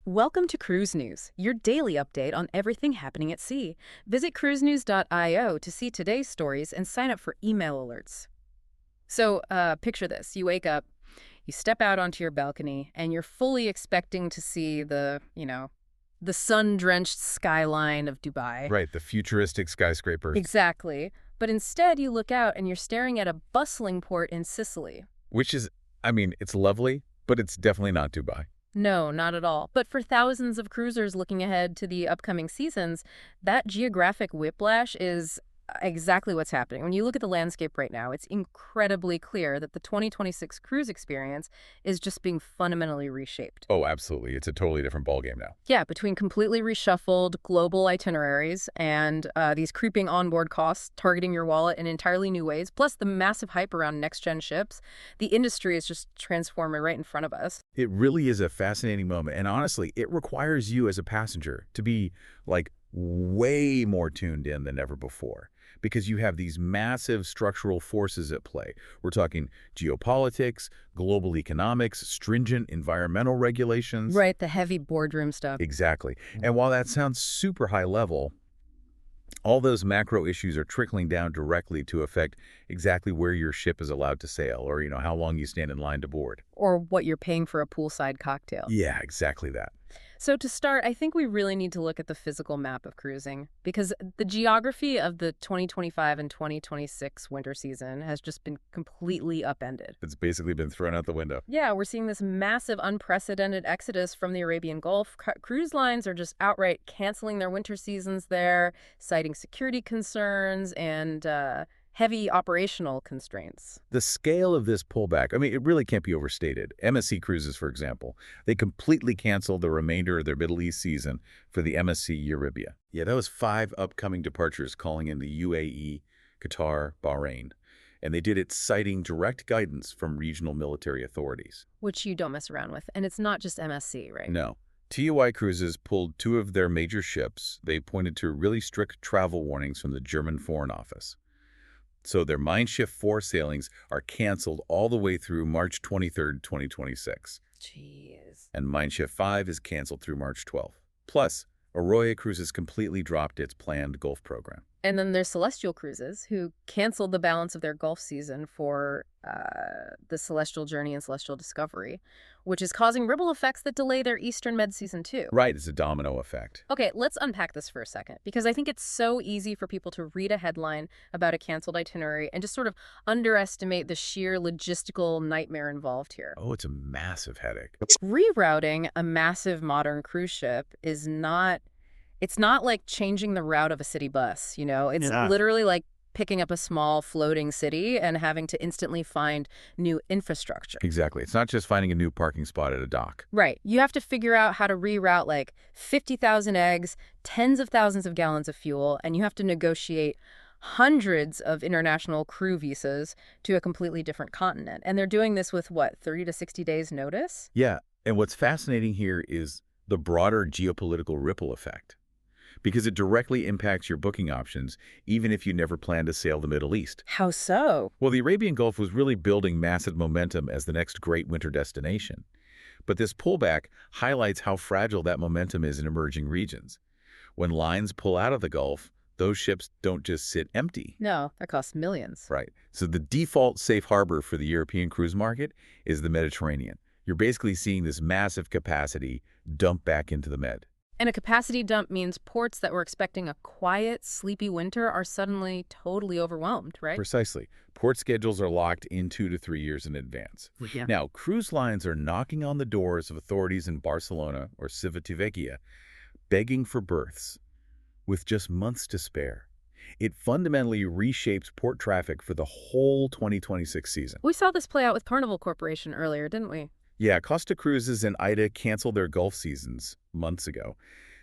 Welcome to Cruise News, your daily update on everything happening at sea. Visit cruisenews.io to see today's stories and sign up for email alerts. So, picture this. You wake up, you step out onto your balcony, and you're fully expecting to see the sun-drenched skyline of Dubai. Right, the futuristic skyscrapers. Exactly. But instead, you look out and you're staring at a bustling port in Sicily. Which is, it's lovely, but it's definitely not Dubai. No, not at all. But for thousands of cruisers looking ahead to the upcoming seasons, that geographic whiplash is exactly what's happening. When you look at the landscape right now, it's incredibly clear that the 2026 cruise experience is just being fundamentally reshaped. Oh, absolutely. It's a totally different ballgame now. Yeah, between completely reshuffled global itineraries and these creeping onboard costs targeting your wallet in entirely new ways, plus the massive hype around next-gen ships, the industry is just transforming right in front of us. It really is a fascinating moment. And honestly, it requires you as a passenger to be, way more tuned in than ever before. Because you have these massive structural forces at play. We're talking geopolitics, global economics, stringent environmental regulations. Right, the heavy boardroom stuff. Exactly. And while that sounds super high level, all those macro issues are trickling down directly to affect exactly where your ship is allowed to sail or, how long you stand in line to board. Or what you're paying for a poolside cocktail. Yeah, exactly that. So to start, I think we really need to look at the physical map of cruising because the geography of the 2025 and 2026 winter season has just been completely upended. It's basically been thrown out the window. Yeah, we're seeing this massive, unprecedented exodus from the Arabian Gulf. Cruise lines are just outright canceling their winter seasons there, citing security concerns and heavy operational constraints. The scale of this pullback, it really can't be overstated. MSC Cruises, for example, they completely canceled the remainder of their Middle East season for the MSC Euribia. Yeah, that was 5 upcoming departures calling in the UAE, Qatar, Bahrain. And they did it citing direct guidance from regional military authorities. Which you don't mess around with. And it's not just MSC, right? No. TUI Cruises pulled 2 of their major ships. They pointed to really strict travel warnings from the German Foreign Office. So their Mein Schiff 4 sailings are canceled all the way through March 23rd, 2026. Jeez. And Mein Schiff 5 is canceled through March 12th. Plus, Arabian Cruises completely dropped its planned Gulf program. And then there's Celestial Cruises, who canceled the balance of their Gulf season for the Celestial Journey and Celestial Discovery, which is causing ripple effects that delay their Eastern Med season too. Right, it's a domino effect. Okay, let's unpack this for a second, because I think it's so easy for people to read a headline about a canceled itinerary and just sort of underestimate the sheer logistical nightmare involved here. Oh, it's a massive headache. Rerouting a massive modern cruise ship is not... It's not like changing the route of a city bus, It's literally like picking up a small floating city and having to instantly find new infrastructure. Exactly. It's not just finding a new parking spot at a dock. Right. You have to figure out how to reroute 50,000 eggs, tens of thousands of gallons of fuel, and you have to negotiate hundreds of international crew visas to a completely different continent. And they're doing this with, 30 to 60 days notice? Yeah. And what's fascinating here is the broader geopolitical ripple effect, because it directly impacts your booking options, even if you never plan to sail the Middle East. How so? Well, the Arabian Gulf was really building massive momentum as the next great winter destination. But this pullback highlights how fragile that momentum is in emerging regions. When lines pull out of the Gulf, those ships don't just sit empty. No, that costs millions. Right. So the default safe harbor for the European cruise market is the Mediterranean. You're basically seeing this massive capacity dump back into the Med. And a capacity dump means ports that were expecting a quiet, sleepy winter are suddenly totally overwhelmed, right? Precisely. Port schedules are locked in 2 to 3 years in advance. Yeah. Now, cruise lines are knocking on the doors of authorities in Barcelona or Civitavecchia, begging for berths, with just months to spare. It fundamentally reshapes port traffic for the whole 2026 season. We saw this play out with Carnival Corporation earlier, didn't we? Yeah, Costa Cruises and AIDA canceled their Gulf seasons months ago.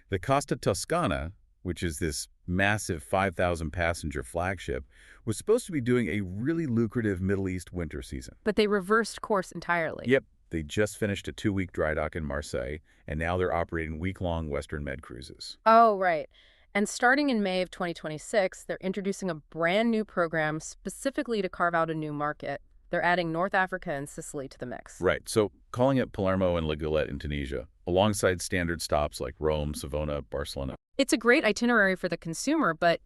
The Costa Toscana, which is this massive 5,000-passenger flagship, was supposed to be doing a really lucrative Middle East winter season. But they reversed course entirely. Yep, they just finished a 2-week dry dock in Marseille, and now they're operating week-long Western Med cruises. Oh, right. And starting in May of 2026, they're introducing a brand new program specifically to carve out a new market. They're adding North Africa and Sicily to the mix. Right, so calling it Palermo and La Galette in Tunisia, alongside standard stops like Rome, Savona, Barcelona. It's a great itinerary for the consumer, but,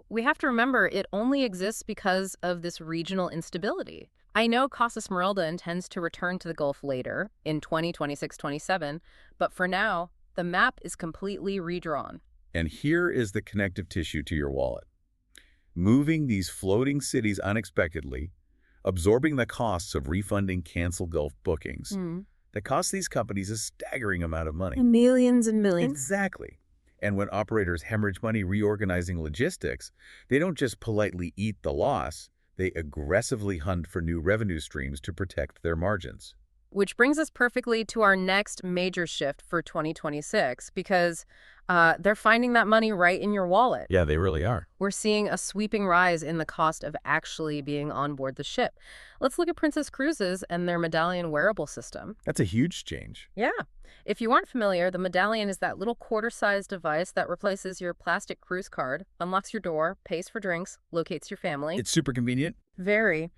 we have to remember it only exists because of this regional instability. I know Casa Smeralda intends to return to the Gulf later, in 2026-27, but for now, the map is completely redrawn. And here is the connective tissue to your wallet. Moving these floating cities unexpectedly, absorbing the costs of refunding canceled Gulf bookings, that costs these companies a staggering amount of money. Millions and millions. Exactly. And when operators hemorrhage money reorganizing logistics, they don't just politely eat the loss, they aggressively hunt for new revenue streams to protect their margins. Which brings us perfectly to our next major shift for 2026, because they're finding that money right in your wallet. Yeah, they really are. We're seeing a sweeping rise in the cost of actually being on board the ship. Let's look at Princess Cruises and their Medallion wearable system. That's a huge change. Yeah. If you aren't familiar, the Medallion is that little quarter-sized device that replaces your plastic cruise card, unlocks your door, pays for drinks, locates your family. It's super convenient. Very.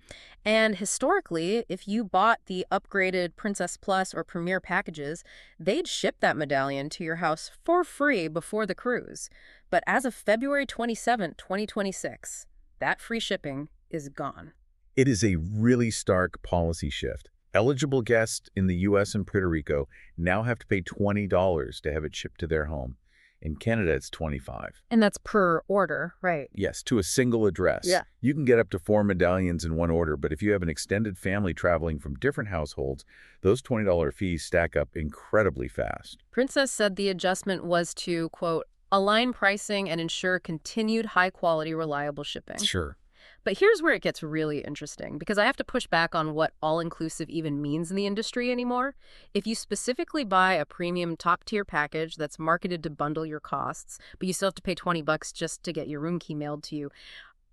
And historically, if you bought the upgraded Princess Plus or Premier packages, they'd ship that Medallion to your house for free before the cruise. But as of February 27, 2026, that free shipping is gone. It is a really stark policy shift. Eligible guests in the U.S. and Puerto Rico now have to pay $20 to have it shipped to their home. In Canada, it's $25. And that's per order, right? Yes, to a single address. Yeah. You can get up to 4 medallions in one order, but if you have an extended family traveling from different households, those $20 fees stack up incredibly fast. Princess said the adjustment was to, quote, align pricing and ensure continued high-quality, reliable shipping. Sure. But here's where it gets really interesting, because I have to push back on what all-inclusive even means in the industry anymore. If you specifically buy a premium top-tier package that's marketed to bundle your costs, but you still have to pay $20 just to get your room key mailed to you,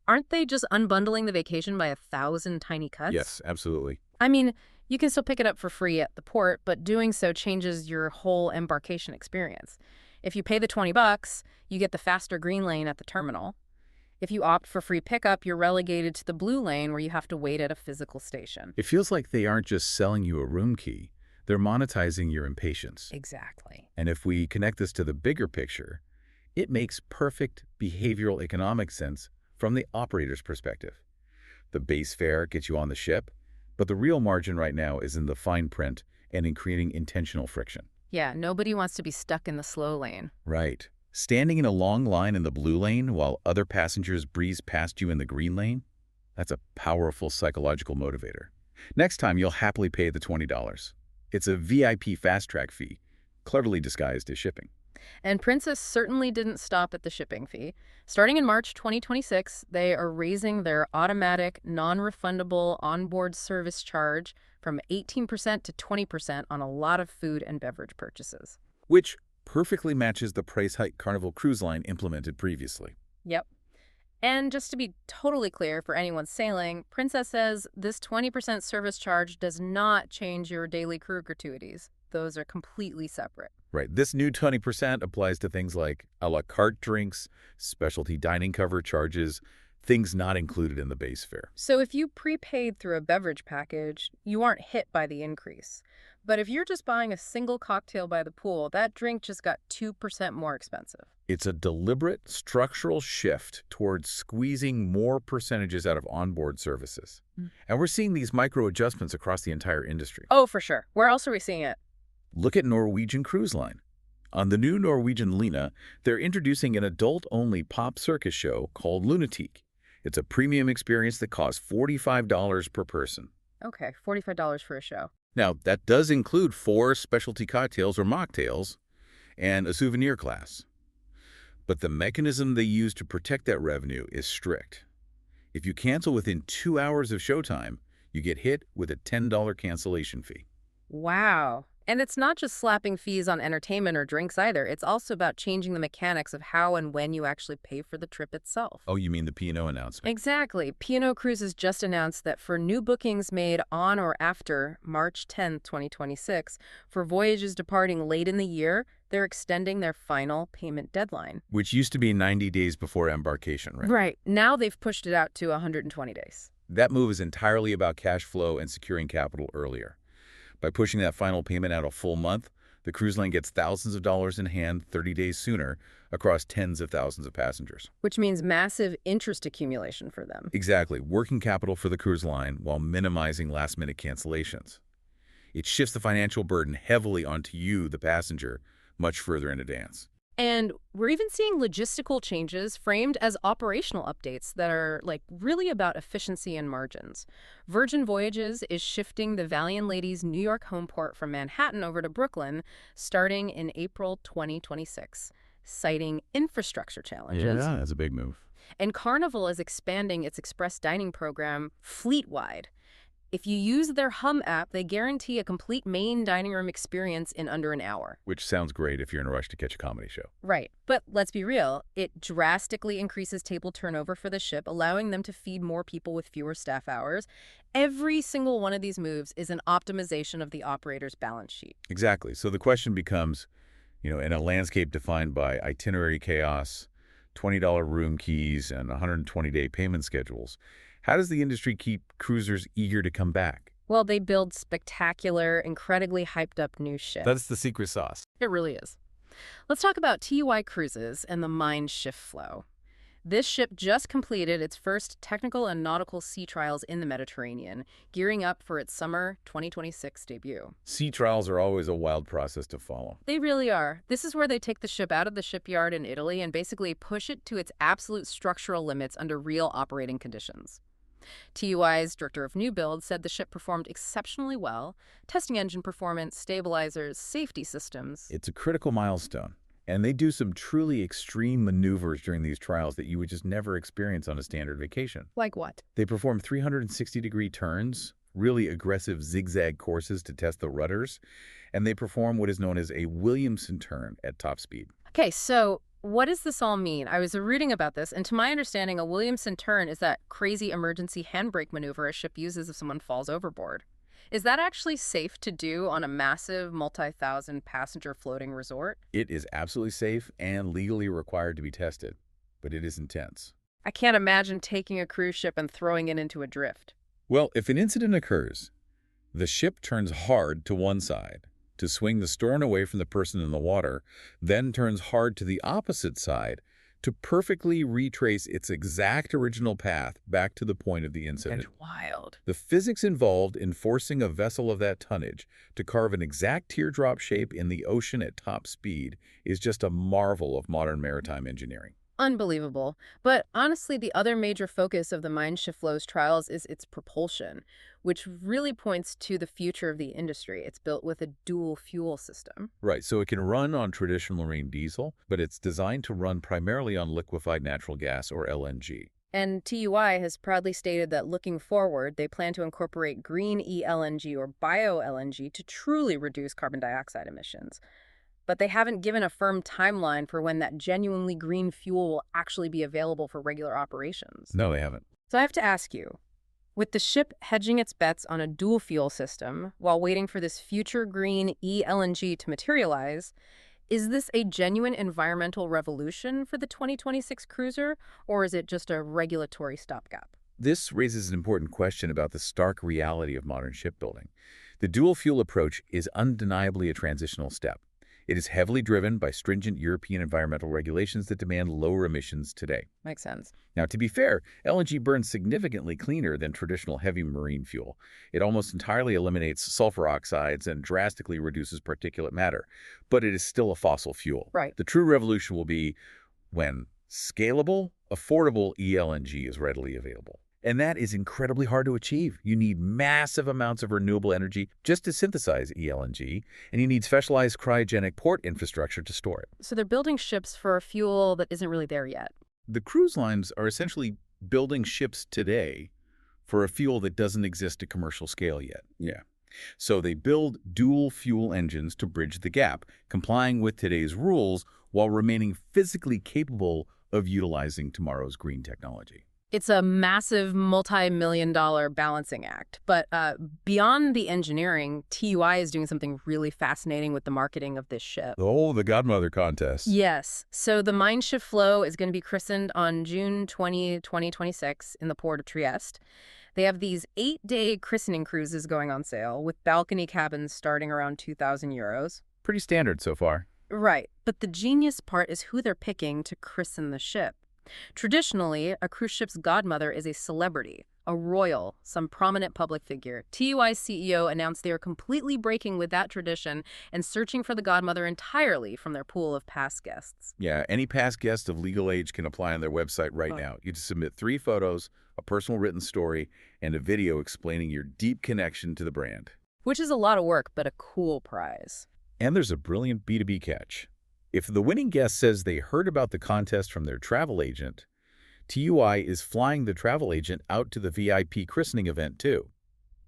aren't they just unbundling the vacation by 1,000 tiny cuts? Yes, absolutely. I mean, you can still pick it up for free at the port, but doing so changes your whole embarkation experience. If you pay the $20, you get the faster green lane at the terminal. If you opt for free pickup, you're relegated to the blue lane where you have to wait at a physical station. It feels like they aren't just selling you a room key, they're monetizing your impatience. Exactly. And if we connect this to the bigger picture, it makes perfect behavioral economic sense from the operator's perspective. The base fare gets you on the ship, but the real margin right now is in the fine print and in creating intentional friction. Yeah, nobody wants to be stuck in the slow lane. Right. Standing in a long line in the blue lane while other passengers breeze past you in the green lane? That's a powerful psychological motivator. Next time, you'll happily pay the $20. It's a VIP fast-track fee, cleverly disguised as shipping. And Princess certainly didn't stop at the shipping fee. Starting in March 2026, they are raising their automatic, non-refundable onboard service charge from 18% to 20% on a lot of food and beverage purchases. Which perfectly matches the price hike Carnival Cruise Line implemented previously. Yep. And just to be totally clear for anyone sailing, Princess says this 20% service charge does not change your daily crew gratuities. Those are completely separate. Right. This new 20% applies to things like a la carte drinks, specialty dining cover charges, things not included in the base fare. So if you prepaid through a beverage package, you aren't hit by the increase. But if you're just buying a single cocktail by the pool, that drink just got 2% more expensive. It's a deliberate structural shift towards squeezing more percentages out of onboard services. And we're seeing these micro adjustments across the entire industry. Oh, for sure. Where else are we seeing it? Look at Norwegian Cruise Line. On the new Norwegian Lina, they're introducing an adult-only pop circus show called Lunatique. It's a premium experience that costs $45 per person. Okay, $45 for a show. Now, that does include 4 specialty cocktails or mocktails and a souvenir class. But the mechanism they use to protect that revenue is strict. If you cancel within 2 hours of showtime, you get hit with a $10 cancellation fee. Wow. And it's not just slapping fees on entertainment or drinks either. It's also about changing the mechanics of how and when you actually pay for the trip itself. Oh, you mean the P&O announcement? Exactly. P&O Cruises just announced that for new bookings made on or after March 10, 2026, for voyages departing late in the year, they're extending their final payment deadline. Which used to be 90 days before embarkation, right? Right. Now they've pushed it out to 120 days. That move is entirely about cash flow and securing capital earlier. By pushing that final payment out a full month, The cruise line gets thousands of dollars in hand 30 days sooner across tens of thousands of passengers. Which means massive interest accumulation for them. Exactly, working capital for the cruise line while minimizing last-minute cancellations. It shifts the financial burden heavily onto you, the passenger, much further in advance. And we're even seeing logistical changes framed as operational updates that are really about efficiency and margins. Virgin Voyages is shifting the Valiant Lady's New York home port from Manhattan over to Brooklyn starting in April 2026, citing infrastructure challenges. Yeah, that's a big move. And Carnival is expanding its express dining program fleet-wide. If you use their Hum app, they guarantee a complete main dining room experience in under an hour. Which sounds great if you're in a rush to catch a comedy show. Right. But let's be real, it drastically increases table turnover for the ship, allowing them to feed more people with fewer staff hours. Every single one of these moves is an optimization of the operator's balance sheet. Exactly. So the question becomes, in a landscape defined by itinerary chaos, $20 room keys, and 120-day payment schedules, how does the industry keep cruisers eager to come back? Well, they build spectacular, incredibly hyped-up new ships. That's the secret sauce. It really is. Let's talk about TUI Cruises and the Mein Schiff Flow. This ship just completed its first technical and nautical sea trials in the Mediterranean, gearing up for its summer 2026 debut. Sea trials are always a wild process to follow. They really are. This is where they take the ship out of the shipyard in Italy and basically push it to its absolute structural limits under real operating conditions. TUI's director of new build said the ship performed exceptionally well, testing engine performance, stabilizers, safety systems. It's a critical milestone, and they do some truly extreme maneuvers during these trials that you would just never experience on a standard vacation. Like what? They perform 360-degree turns, really aggressive zigzag courses to test the rudders, and they perform what is known as a Williamson turn at top speed. Okay, so what does this all mean? I was reading about this, and to my understanding, a Williamson turn is that crazy emergency handbrake maneuver a ship uses if someone falls overboard. Is that actually safe to do on a massive multi-thousand passenger floating resort? It is absolutely safe and legally required to be tested, but it is intense. I can't imagine taking a cruise ship and throwing it into a drift. Well, if an incident occurs, the ship turns hard to one side to swing the stern away from the person in the water, then turns hard to the opposite side to perfectly retrace its exact original path back to the point of the incident. That's wild. The physics involved in forcing a vessel of that tonnage to carve an exact teardrop shape in the ocean at top speed is just a marvel of modern maritime engineering. Unbelievable. But honestly, the other major focus of the Mein Schiff Flow's trials is its propulsion, which really points to the future of the industry. It's built with a dual fuel system. Right, so it can run on traditional marine diesel, but it's designed to run primarily on liquefied natural gas, or LNG. And TUI has proudly stated that looking forward, they plan to incorporate green e-LNG or bio-LNG to truly reduce carbon dioxide emissions. But they haven't given a firm timeline for when that genuinely green fuel will actually be available for regular operations. No, they haven't. So I have to ask you, with the ship hedging its bets on a dual fuel system while waiting for this future green e-LNG to materialize, is this a genuine environmental revolution for the 2026 cruiser, or is it just a regulatory stopgap? This raises an important question about the stark reality of modern shipbuilding. The dual fuel approach is undeniably a transitional step. It is heavily driven by stringent European environmental regulations that demand lower emissions today. Makes sense. Now, to be fair, LNG burns significantly cleaner than traditional heavy marine fuel. It almost entirely eliminates sulfur oxides and drastically reduces particulate matter, but it is still a fossil fuel. Right. The true revolution will be when scalable, affordable e-LNG is readily available. And that is incredibly hard to achieve. You need massive amounts of renewable energy just to synthesize e-LNG, and you need specialized cryogenic port infrastructure to store it. So they're building ships for a fuel that isn't really there yet. The cruise lines are essentially building ships today for a fuel that doesn't exist at commercial scale yet. Yeah. So they build dual fuel engines to bridge the gap, complying with today's rules while remaining physically capable of utilizing tomorrow's green technology. It's a massive multi-million-dollar balancing act. But beyond the engineering, TUI is doing something really fascinating with the marketing of this ship. Oh, the Godmother contest. Yes. So the Mein Schiff Flow is going to be christened on June 20, 2026 in the port of Trieste. They have these 8-day christening cruises going on sale with balcony cabins starting around €2,000. Pretty standard so far. Right, but the genius part is who they're picking to christen the ship. Traditionally, a cruise ship's godmother is a celebrity, a royal, some prominent public figure. TUI CEO announced they are completely breaking with that tradition and searching for the godmother entirely from their pool of past guests. Yeah, any past guest of legal age can apply on their website right now. You just submit 3 photos, a personal written story, and a video explaining your deep connection to the brand. Which is a lot of work, but a cool prize. And there's a brilliant B2B catch. If the winning guest says they heard about the contest from their travel agent, TUI is flying the travel agent out to the VIP christening event too.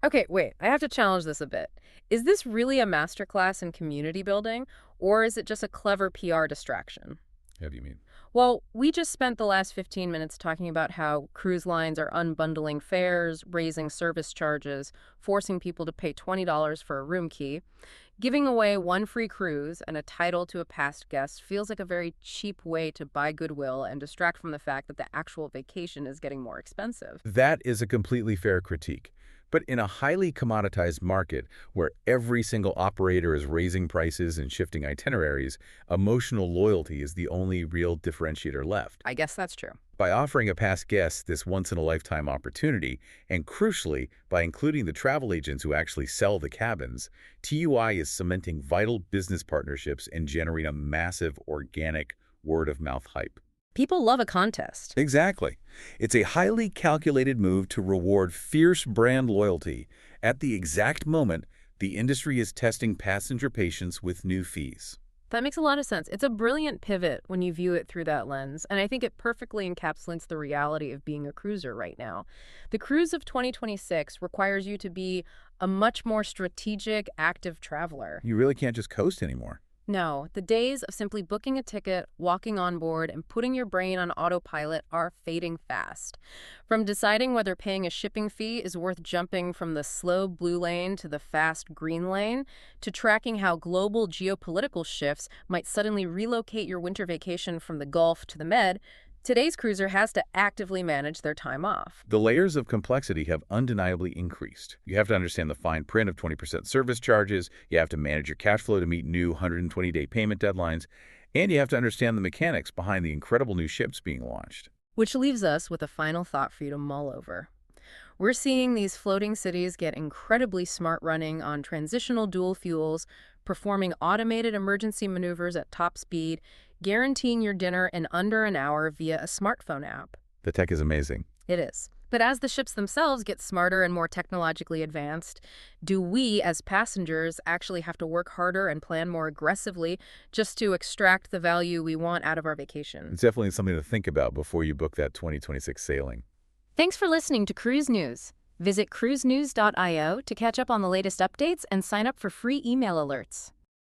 Okay, wait, I have to challenge this a bit. Is this really a masterclass in community building, or is it just a clever PR distraction? How do you mean? Well, we just spent the last 15 minutes talking about how cruise lines are unbundling fares, raising service charges, forcing people to pay $20 for a room key. Giving away one free cruise and a title to a past guest feels like a very cheap way to buy goodwill and distract from the fact that the actual vacation is getting more expensive. That is a completely fair critique. But in a highly commoditized market where every single operator is raising prices and shifting itineraries, emotional loyalty is the only real differentiator left. I guess that's true. By offering a past guest this once-in-a-lifetime opportunity, and crucially, by including the travel agents who actually sell the cabins, TUI is cementing vital business partnerships and generating a massive organic word-of-mouth hype. People love a contest. Exactly. It's a highly calculated move to reward fierce brand loyalty at the exact moment the industry is testing passenger patience with new fees. That makes a lot of sense. It's a brilliant pivot when you view it through that lens, and I think it perfectly encapsulates the reality of being a cruiser right now. The cruise of 2026 requires you to be a much more strategic, active traveler. You really can't just coast anymore. No, the days of simply booking a ticket, walking on board, and putting your brain on autopilot are fading fast. From deciding whether paying a shipping fee is worth jumping from the slow blue lane to the fast green lane, to tracking how global geopolitical shifts might suddenly relocate your winter vacation from the Gulf to the Med, today's cruiser has to actively manage their time off. The layers of complexity have undeniably increased. You have to understand the fine print of 20% service charges, you have to manage your cash flow to meet new 120-day payment deadlines, and you have to understand the mechanics behind the incredible new ships being launched. Which leaves us with a final thought for you to mull over. We're seeing these floating cities get incredibly smart running on transitional dual fuels, performing automated emergency maneuvers at top speed, guaranteeing your dinner in under an hour via a smartphone app. The tech is amazing. It is. But as the ships themselves get smarter and more technologically advanced, do we, as passengers, actually have to work harder and plan more aggressively just to extract the value we want out of our vacation? It's definitely something to think about before you book that 2026 sailing. Thanks for listening to Cruise News. Visit cruisenews.io to catch up on the latest updates and sign up for free email alerts.